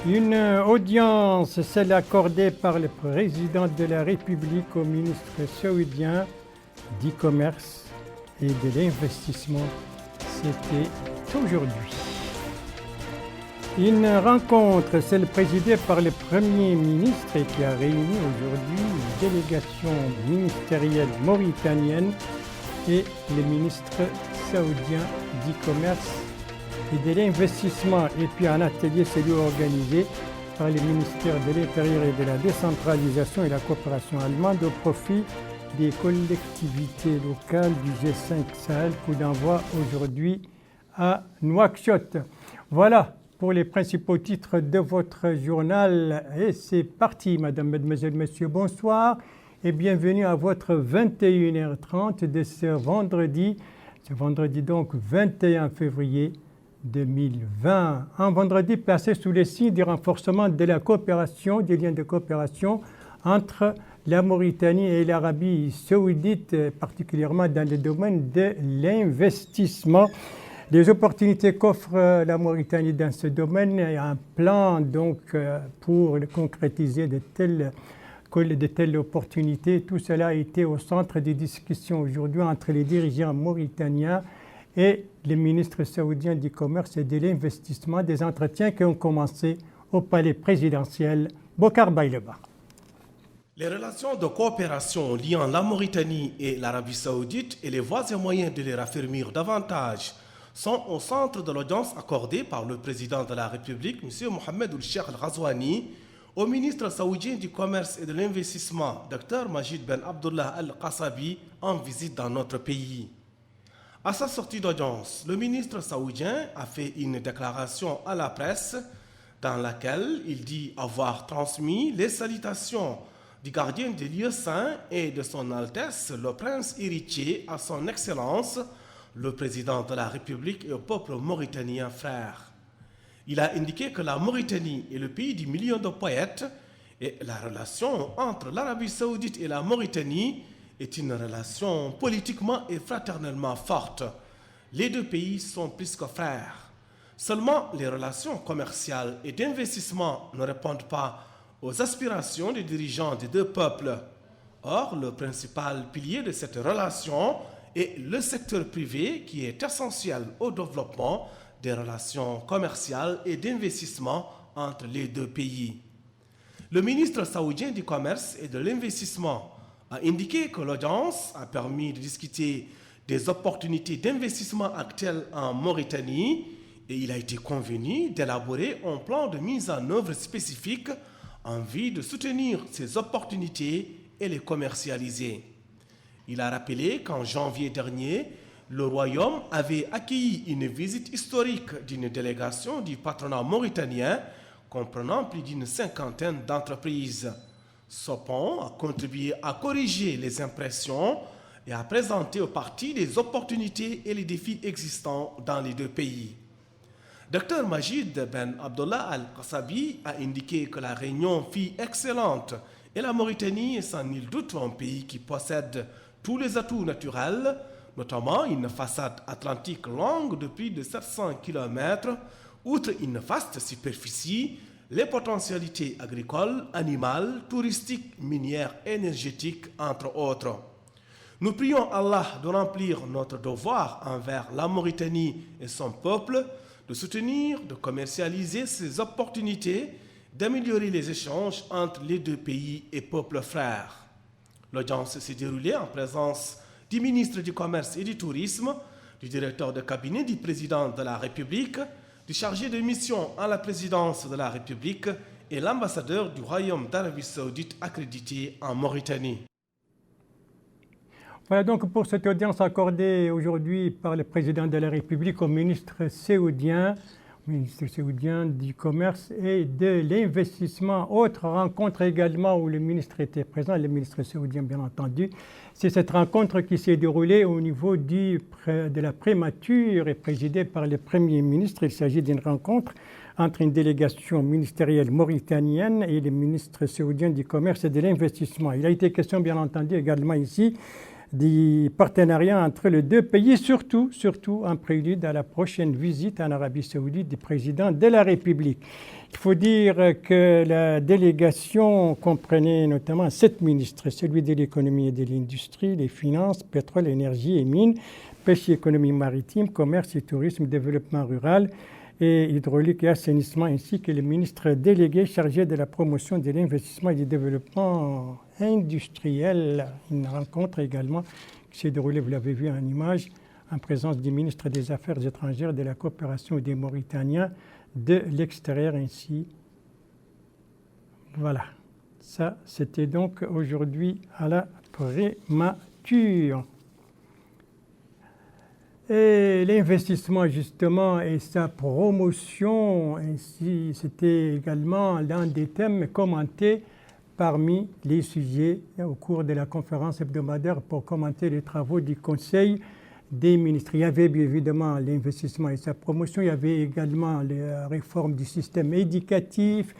Une audience, celle accordée par le président de la République au ministre saoudien du Commerce et de l'Investissement, c'était aujourd'hui. Une rencontre, celle présidée par le Premier ministre et qui a réuni aujourd'hui une délégation ministérielle mauritanienne et le ministre saoudien du Commerce et de l'Investissement, et puis un atelier celui organisé par le ministère de l'Intérieur et de la Décentralisation et la Coopération allemande au profit des collectivités locales du G5 Sahel, coup d'envoi aujourd'hui à Nouakchott. Voilà pour les principaux titres de votre journal et c'est parti, Madame, Mesdemoiselles, Messieurs, bonsoir et bienvenue à votre 21h30 de ce vendredi donc 21 février 2020. Un vendredi placé sous le signe du renforcement de la coopération, des liens de coopération entre la Mauritanie et l'Arabie saoudite, particulièrement dans le domaine de l'investissement. Les opportunités qu'offre la Mauritanie dans ce domaine, il y a un plan donc pour concrétiser de telles opportunités. Tout cela a été au centre des discussions aujourd'hui entre les dirigeants mauritaniens et les ministres saoudiens du commerce et de l'investissement, des entretiens qui ont commencé au palais présidentiel Bokar Bayleba. Les relations de coopération liant la Mauritanie et l'Arabie saoudite et les voies et moyens de les raffermir davantage sont au centre de l'audience accordée par le président de la République, M. Mohamed Ould-Cheikh Al-Ghazouani, au ministre saoudien du Commerce et de l'Investissement, Dr Majid Ben Abdullah Al-Qasabi, en visite dans notre pays. À sa sortie d'audience, le ministre saoudien a fait une déclaration à la presse dans laquelle il dit avoir transmis les salutations du gardien des lieux saints et de son Altesse, le prince héritier, à son Excellence, le président de la République et au peuple mauritanien frère. Il a indiqué que la Mauritanie est le pays du million de poètes et la relation entre l'Arabie saoudite et la Mauritanie est une relation politiquement et fraternellement forte. Les deux pays sont plus que frères. Seulement, les relations commerciales et d'investissement ne répondent pas aux aspirations des dirigeants des deux peuples. Or, le principal pilier de cette relation est le secteur privé qui est essentiel au développement des relations commerciales et d'investissement entre les deux pays. Le ministre saoudien du Commerce et de l'Investissement a indiqué que l'audience a permis de discuter des opportunités d'investissement actuelles en Mauritanie et il a été convenu d'élaborer un plan de mise en œuvre spécifique en vue de soutenir ces opportunités et les commercialiser. Il a rappelé qu'en janvier dernier, le Royaume avait accueilli une visite historique d'une délégation du patronat mauritanien comprenant plus d'une cinquantaine d'entreprises. Ce pont a contribué à corriger les impressions et à présenter aux parties les opportunités et les défis existants dans les deux pays. Dr Majid Ben Abdullah Al-Qasabi a indiqué que la réunion fut excellente et la Mauritanie est sans nul doute un pays qui possède tous les atouts naturels, notamment une façade atlantique longue de plus de 700 km, outre une vaste superficie, les potentialités agricoles, animales, touristiques, minières, énergétiques, entre autres. Nous prions Allah de remplir notre devoir envers la Mauritanie et son peuple, de soutenir, de commercialiser ces opportunités, d'améliorer les échanges entre les deux pays et peuples frères. L'audience s'est déroulée en présence du ministre du Commerce et du Tourisme, du directeur de cabinet du président de la République, du chargé de mission à la présidence de la République et l'ambassadeur du Royaume d'Arabie saoudite accrédité en Mauritanie. Voilà donc pour cette audience accordée aujourd'hui par le président de la République au ministre saoudien du Commerce et de l'Investissement. Autre rencontre également où le ministre était présent, le ministre saoudien bien entendu. C'est cette rencontre qui s'est déroulée au niveau de la prémature et présidée par le Premier ministre. Il s'agit d'une rencontre entre une délégation ministérielle mauritanienne et le ministre saoudien du Commerce et de l'Investissement. Il a été question bien entendu également ici du partenariat entre les deux pays, surtout en prélude à la prochaine visite en Arabie Saoudite du président de la République. Il faut dire que la délégation comprenait notamment 7 ministres, celui de l'économie et de l'industrie, les finances, pétrole, énergie et mines, pêche et économie maritime, commerce et tourisme, développement rural et hydraulique et assainissement, ainsi que le ministre délégué chargé de la promotion de l'investissement et du développement industriel. Une rencontre également qui s'est déroulée, vous l'avez vu en image, en présence du ministre des Affaires étrangères, de la coopération des Mauritaniens de l'extérieur ainsi. Voilà, ça c'était donc aujourd'hui à la prémature. Et l'investissement justement et sa promotion, ainsi, c'était également l'un des thèmes commentés parmi les sujets au cours de la conférence hebdomadaire pour commenter les travaux du Conseil des ministres. Il y avait bien évidemment l'investissement et sa promotion, il y avait également la réforme du système éducatif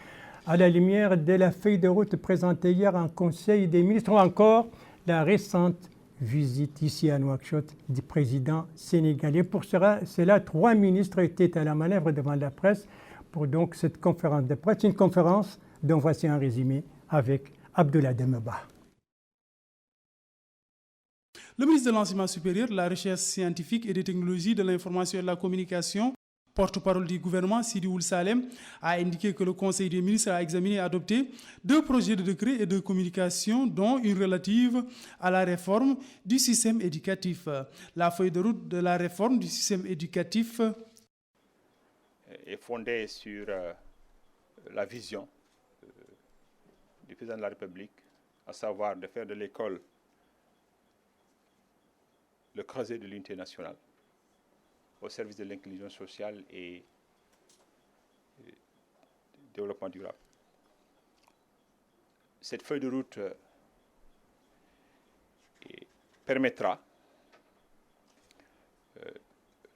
à la lumière de la feuille de route présentée hier en Conseil des ministres, ou encore la récente visite ici à Nouakchott du président sénégalais. Pour cela, 3 ministres étaient à la manœuvre devant la presse pour donc cette conférence de presse, une conférence dont voici un résumé avec Abdoulaye Demeba. Le ministre de l'Enseignement supérieur, de la Recherche scientifique et des technologies de l'information et de la communication, porte-parole du gouvernement, Sidi Ould Salem, a indiqué que le Conseil des ministres a examiné et adopté 2 projets de décret et de communication, dont une relative à la réforme du système éducatif. La feuille de route de la réforme du système éducatif est fondée sur la vision du président de la République, à savoir de faire de l'école le creuset de l'unité nationale au service de l'inclusion sociale et du développement durable. Cette feuille de route permettra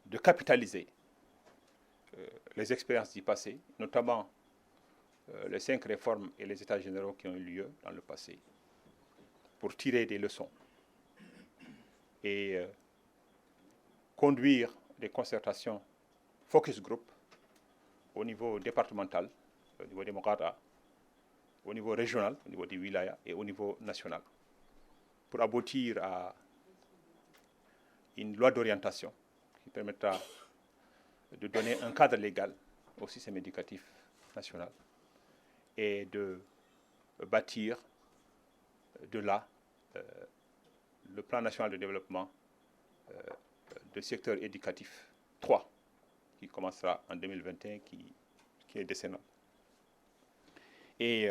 de capitaliser les expériences du passé, notamment les 5 réformes et les états généraux qui ont eu lieu dans le passé, pour tirer des leçons et conduire des concertations focus group au niveau départemental, au niveau des Mogada, au niveau régional, au niveau des wilayas et au niveau national, pour aboutir à une loi d'orientation qui permettra de donner un cadre légal au système éducatif national et de bâtir de là le plan national de développement du secteur éducatif 3, qui commencera en 2021, qui est décennal. Et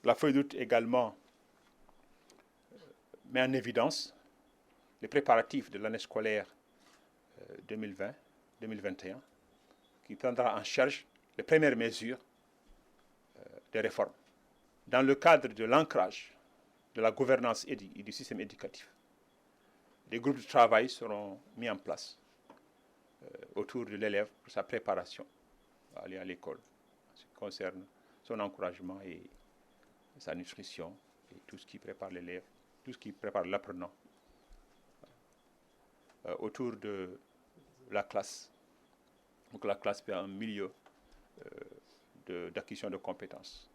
la feuille de route également met en évidence les préparatifs de l'année scolaire 2020-2021, qui prendra en charge les premières mesures des réformes. Dans le cadre de l'ancrage de la gouvernance et du système éducatif, des groupes de travail seront mis en place autour de l'élève pour sa préparation à aller à l'école, en ce qui concerne son encouragement et sa nutrition, et tout ce qui prépare l'élève, tout ce qui prépare l'apprenant autour de la classe, pour que la classe soit un milieu d'acquisition de compétences.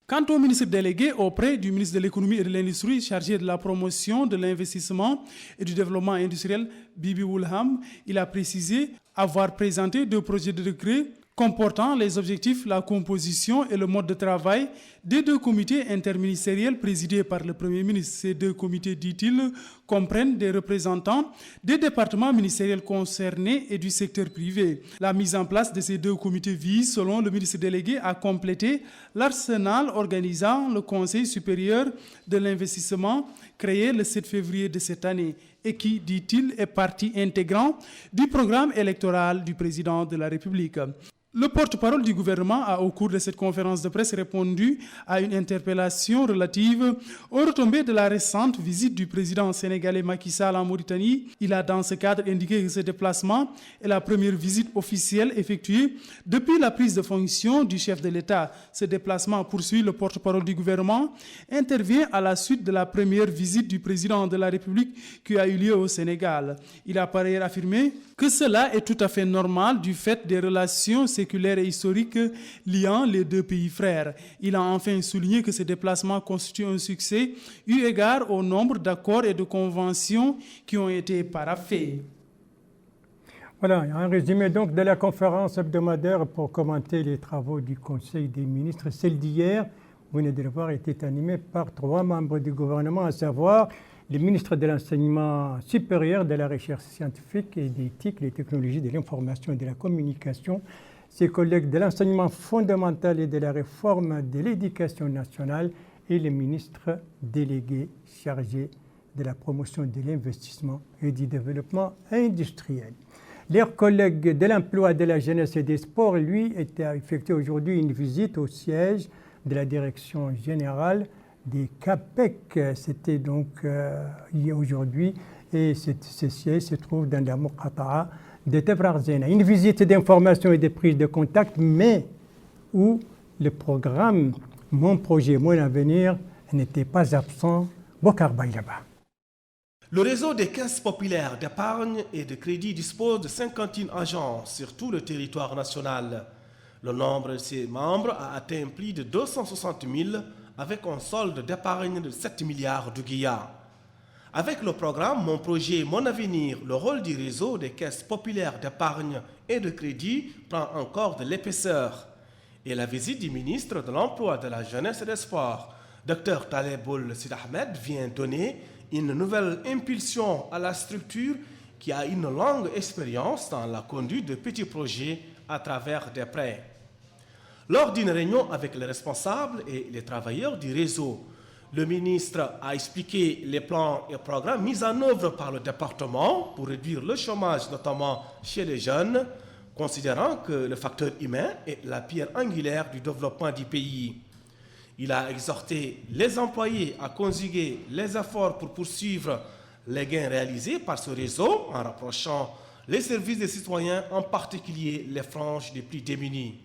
Quant au ministre délégué auprès du ministre de l'économie et de l'industrie chargé de la promotion de l'investissement et du développement industriel, Bibi Woulham, il a précisé avoir présenté 2 projets de décret comportant les objectifs, la composition et le mode de travail des 2 comités interministériels présidés par le Premier ministre. Ces 2 comités, dit-il, comprennent des représentants des départements ministériels concernés et du secteur privé. La mise en place de ces 2 comités vise, selon le ministre délégué, à compléter l'arsenal organisant le Conseil supérieur de l'investissement créé le 7 février de cette année. et qui, dit-il, est partie intégrante du programme électoral du président de la République. Le porte-parole du gouvernement a, au cours de cette conférence de presse, répondu à une interpellation relative aux retombées de la récente visite du président sénégalais Macky Sall en Mauritanie. Il a dans ce cadre indiqué que ce déplacement est la première visite officielle effectuée depuis la prise de fonction du chef de l'État. Ce déplacement, poursuit le porte-parole du gouvernement, intervient à la suite de la première visite du président de la République qui a eu lieu au Sénégal. Il a par ailleurs affirmé que cela est tout à fait normal du fait des relations séculaires et historiques liant les deux pays frères. Il a enfin souligné que ce déplacement constitue un succès eu égard au nombre d'accords et de conventions qui ont été paraphés. Voilà, un résumé donc de la conférence hebdomadaire pour commenter les travaux du Conseil des ministres. Celle d'hier, vous venez de le voir, était animée par 3 membres du gouvernement, à savoir le ministre de l'Enseignement supérieur, de la Recherche scientifique et d'éthique, des technologies de l'information et de la communication, ses collègues de l'enseignement fondamental et de la réforme de l'éducation nationale et le ministre délégué chargé de la promotion de l'investissement et du développement industriel. Leurs collègues de l'emploi, de la jeunesse et des sports, lui, a effectué aujourd'hui une visite au siège de la direction générale des CAPEC. C'était donc aujourd'hui, et ce siège se trouve dans la Muqata'a de Tefrarzena. Une visite d'information et de prise de contact, mais où le programme Mon projet, mon avenir n'était pas absent. Bokar Baïlaba. Le réseau des caisses populaires d'épargne et de crédit dispose de 51 agences sur tout le territoire national. Le nombre de ses membres a atteint plus de 260 000 avec un solde d'épargne de 7 milliards de guillards. Avec le programme Mon projet, mon avenir, le rôle du réseau des caisses populaires d'épargne et de crédit prend encore de l'épaisseur. Et la visite du ministre de l'Emploi, de la Jeunesse et des Sports, Dr Taleboul Sid Ahmed, vient donner une nouvelle impulsion à la structure qui a une longue expérience dans la conduite de petits projets à travers des prêts. Lors d'une réunion avec les responsables et les travailleurs du réseau, le ministre a expliqué les plans et programmes mis en œuvre par le département pour réduire le chômage, notamment chez les jeunes, considérant que le facteur humain est la pierre angulaire du développement du pays. Il a exhorté les employés à conjuguer les efforts pour poursuivre les gains réalisés par ce réseau en rapprochant les services des citoyens, en particulier les franges les plus démunies.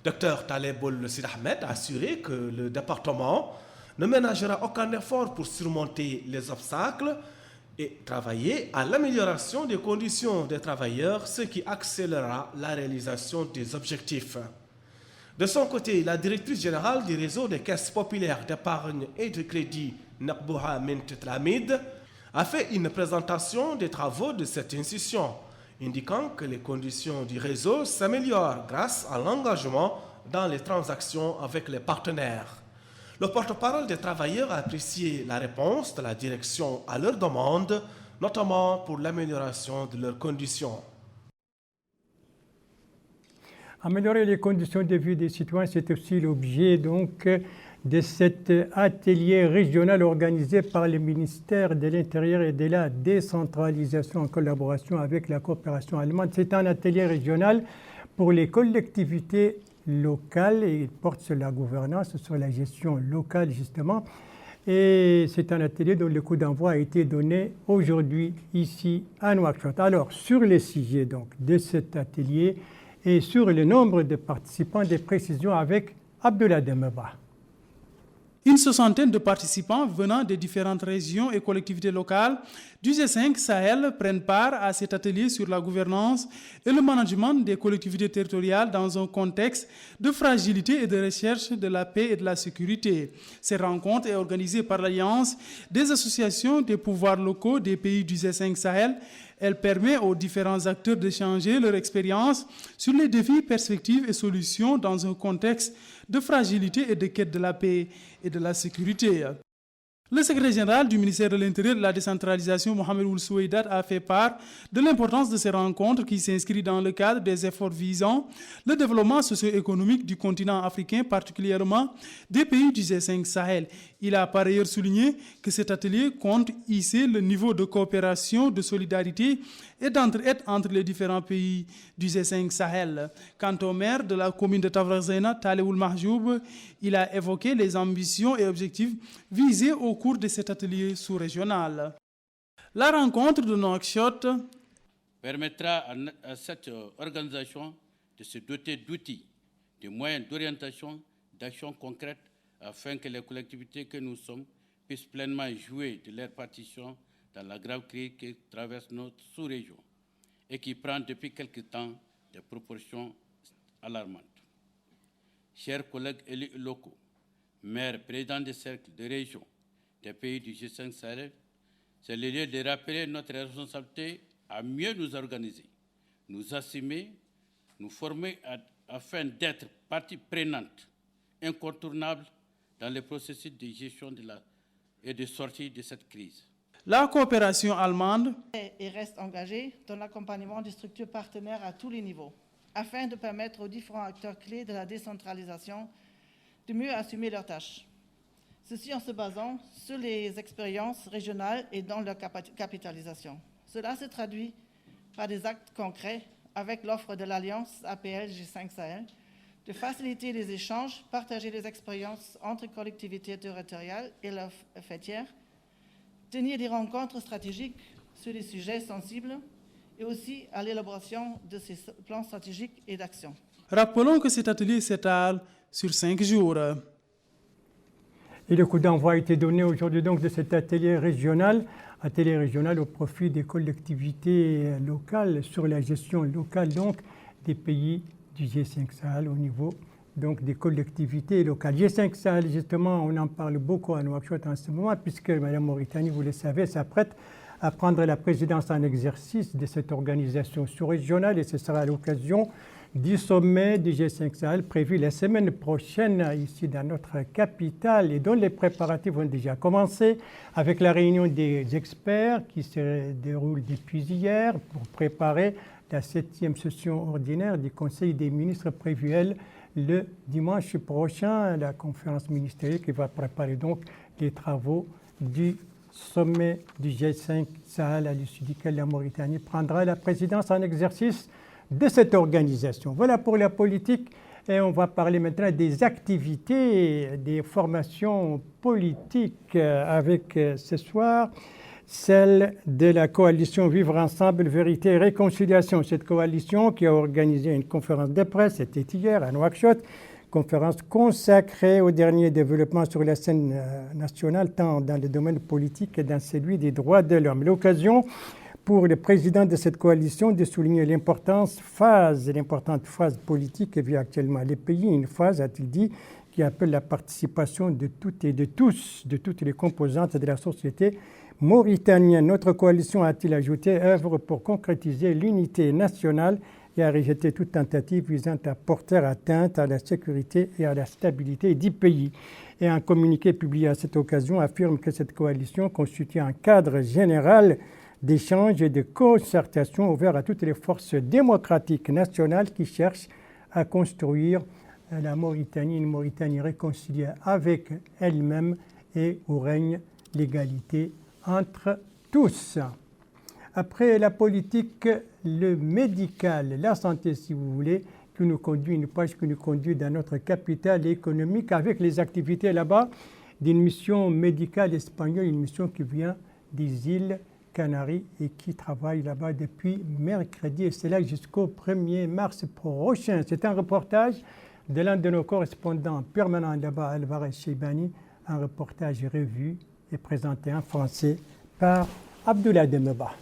Dr Taleboul Sid Ahmed a assuré que le département ne ménagera aucun effort pour surmonter les obstacles et travailler à l'amélioration des conditions des travailleurs, ce qui accélérera la réalisation des objectifs. De son côté, la directrice générale du réseau des caisses populaires d'épargne et de crédit, Nakbouha Mintetlamid, a fait une présentation des travaux de cette institution, indiquant que les conditions du réseau s'améliorent grâce à l'engagement dans les transactions avec les partenaires. Le porte-parole des travailleurs a apprécié la réponse de la direction à leurs demandes, notamment pour l'amélioration de leurs conditions. Améliorer les conditions de vie des citoyens, c'est aussi l'objet donc de cet atelier régional organisé par le ministère de l'Intérieur et de la décentralisation en collaboration avec la coopération allemande. C'est un atelier régional pour les collectivités locales et il porte sur la gouvernance, sur la gestion locale justement. Et c'est un atelier dont le coup d'envoi a été donné aujourd'hui ici à Nouakchott. Alors, sur les sujets donc de cet atelier et sur le nombre de participants, des précisions avec Abdoulaye Demeba. Une soixantaine de participants venant des différentes régions et collectivités locales du G5 Sahel prennent part à cet atelier sur la gouvernance et le management des collectivités territoriales dans un contexte de fragilité et de recherche de la paix et de la sécurité. Cette rencontre est organisée par l'Alliance des associations des pouvoirs locaux des pays du G5 Sahel. Elle permet aux différents acteurs d'échanger leur expérience sur les défis, perspectives et solutions dans un contexte de fragilité et de quête de la paix et de la sécurité. Le secrétaire général du ministère de l'Intérieur et de la décentralisation, Mohamed Ould Soueidat, a fait part de l'importance de ces rencontres qui s'inscrivent dans le cadre des efforts visant le développement socio-économique du continent africain, particulièrement des pays du G5 Sahel. Il a par ailleurs souligné que cet atelier compte hisser le niveau de coopération, de solidarité et d'entraide entre les différents pays du G5 Sahel. Quant au maire de la commune de Tafrazaina, Taleoul Mahjoub, il a évoqué les ambitions et objectifs visés au cours de cet atelier sous-régional. La rencontre de Nouakchott permettra à cette organisation de se doter d'outils, de moyens d'orientation, d'actions concrètes afin que les collectivités que nous sommes puissent pleinement jouer de leur partition dans la grave crise qui traverse notre sous-région et qui prend depuis quelque temps des proportions alarmantes. Chers collègues élus locaux, maires, présidents des cercles de région des pays du G5 Sahel, c'est le lieu de rappeler notre responsabilité à mieux nous organiser, nous assumer, nous former afin d'être partie prenante, incontournable dans le processus de gestion et de sortie de cette crise. La coopération allemande et reste engagée dans l'accompagnement des structures partenaires à tous les niveaux, afin de permettre aux différents acteurs clés de la décentralisation de mieux assumer leurs tâches. Ceci en se basant sur les expériences régionales et dans leur capitalisation. Cela se traduit par des actes concrets avec l'offre de l'Alliance APL G5 Sahel, de faciliter les échanges, partager les expériences entre collectivités territoriales et leurs fêtières, tenir des rencontres stratégiques sur des sujets sensibles et aussi à l'élaboration de ces plans stratégiques et d'actions. Rappelons que cet atelier s'étale sur 5 jours. Et le coup d'envoi a été donné aujourd'hui donc de cet atelier régional au profit des collectivités locales sur la gestion locale donc des pays du G5 Sahel au niveau donc des collectivités locales. G5 Sahel, justement, on en parle beaucoup à Nouakchott en ce moment puisque Mme Mauritanie, vous le savez, s'apprête à prendre la présidence en exercice de cette organisation sous-régionale et ce sera l'occasion du sommet du G5 Sahel prévu la semaine prochaine ici dans notre capitale et dont les préparatifs ont déjà commencé avec la réunion des experts qui se déroule depuis hier pour préparer la 7e session ordinaire du Conseil des ministres prévue, elle, le dimanche prochain, la conférence ministérielle qui va préparer donc les travaux du sommet du G5 Sahel à l'issue duquel la Mauritanie prendra la présidence en exercice de cette organisation. Voilà pour la politique et on va parler maintenant des activités, des formations politiques avec ce soir celle de la coalition Vivre Ensemble, Vérité et Réconciliation. Cette coalition qui a organisé une conférence de presse, c'était hier à Nouakchott, conférence consacrée aux derniers développements sur la scène nationale, tant dans le domaine politique que dans celui des droits de l'homme. L'occasion pour le président de cette coalition de souligner l'importante phase politique que vit actuellement le pays, une phase, a-t-il dit, qui appelle la participation de toutes et de tous, de toutes les composantes de la société mauritanienne. Notre coalition, a-t-il ajouté, œuvre pour concrétiser l'unité nationale et a rejeté toute tentative visant à porter atteinte à la sécurité et à la stabilité du pays. Et un communiqué publié à cette occasion affirme que cette coalition constitue un cadre général d'échange et de concertation ouvert à toutes les forces démocratiques nationales qui cherchent à construire la Mauritanie, une Mauritanie réconciliée avec elle-même et où règne l'égalité entre tous. Après la politique, le médical, la santé si vous voulez, qui nous conduit, une page qui nous conduit dans notre capitale économique avec les activités là-bas d'une mission médicale espagnole, une mission qui vient des îles Canaries et qui travaille là-bas depuis mercredi et c'est là jusqu'au 1er mars prochain. C'est un reportage de l'un de nos correspondants permanents là-bas, Alvarez Cheibani, un reportage revu et présenté en français par Abdoulaye Demeba.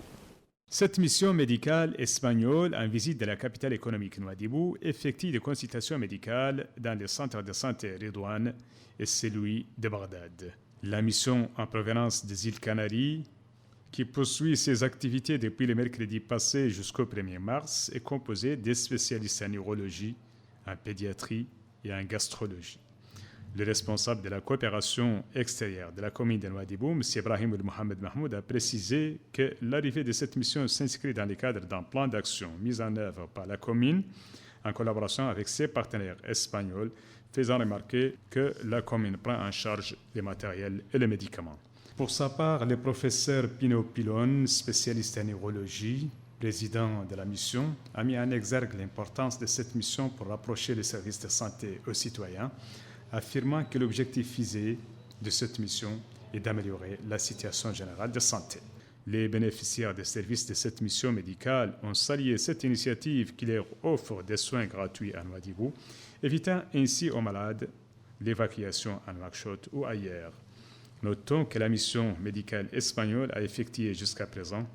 Cette mission médicale espagnole en visite de la capitale économique Nouadhibou effectue des consultations médicales dans le centre de santé Redouane et celui de Bagdad. La mission en provenance des îles Canaries, qui poursuit ses activités depuis le mercredi passé jusqu'au 1er mars, est composée des spécialistes en neurologie, en pédiatrie et en gastrologie. Le responsable de la coopération extérieure de la commune de Nouadhibou, M. Ibrahim El Mohamed Mahmoud, a précisé que l'arrivée de cette mission s'inscrit dans le cadre d'un plan d'action mis en œuvre par la commune en collaboration avec ses partenaires espagnols, faisant remarquer que la commune prend en charge les matériels et les médicaments. Pour sa part, le professeur Pino Pilon, spécialiste en neurologie, président de la mission, a mis en exergue l'importance de cette mission pour rapprocher les services de santé aux citoyens, affirmant que l'objectif visé de cette mission est d'améliorer la situation générale de santé. Les bénéficiaires des services de cette mission médicale ont salué cette initiative qui leur offre des soins gratuits à Nouadhibou, évitant ainsi aux malades l'évacuation à Nouakchott ou ailleurs. Notons que la mission médicale espagnole a effectué jusqu'à présent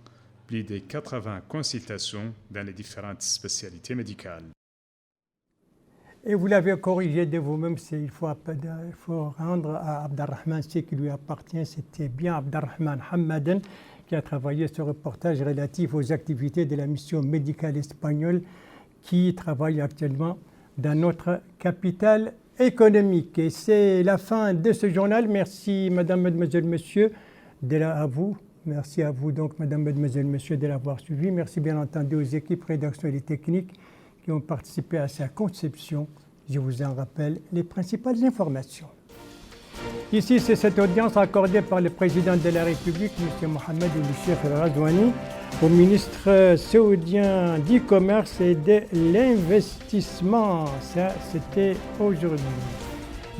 plus de 80 consultations dans les différentes spécialités médicales. Et vous l'avez corrigé de vous-même, il faut rendre à Abdelrahman ce qui lui appartient. C'était bien Abdelrahman Hamadan qui a travaillé ce reportage relatif aux activités de la mission médicale espagnole qui travaille actuellement dans notre capitale économique. Et c'est la fin de ce journal. Merci Madame, Mademoiselle, Monsieur, à vous. Merci à vous donc Madame, Mademoiselle, Monsieur de l'avoir suivi. Merci bien entendu aux équipes rédaction et techniques qui ont participé à sa conception. Je vous en rappelle les principales informations. Ici, c'est cette audience accordée par le président de la République, M. Mohamed El-Cheikh Radouani, au ministre saoudien du Commerce et de l'Investissement. Ça, c'était aujourd'hui.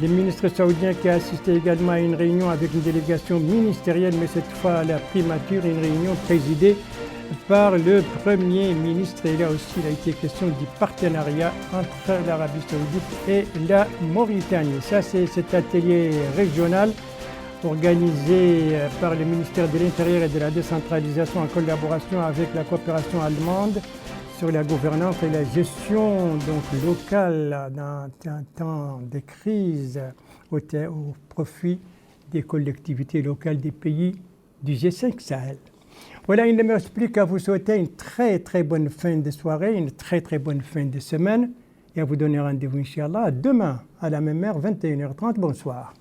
Le ministre saoudien qui a assisté également à une réunion avec une délégation ministérielle, mais cette fois à la primature, une réunion présidée par le Premier ministre. Et là aussi, il a été question du partenariat entre l'Arabie saoudite et la Mauritanie. Ça, c'est cet atelier régional organisé par le ministère de l'Intérieur et de la Décentralisation en collaboration avec la coopération allemande sur la gouvernance et la gestion donc, locale dans un temps de crise au profit des collectivités locales des pays du G5 Sahel. Voilà, il ne me reste plus qu'à vous souhaiter une très très bonne fin de soirée, une très très bonne fin de semaine et à vous donner rendez-vous, Inch'Allah, demain à la même heure, 21h30. Bonsoir.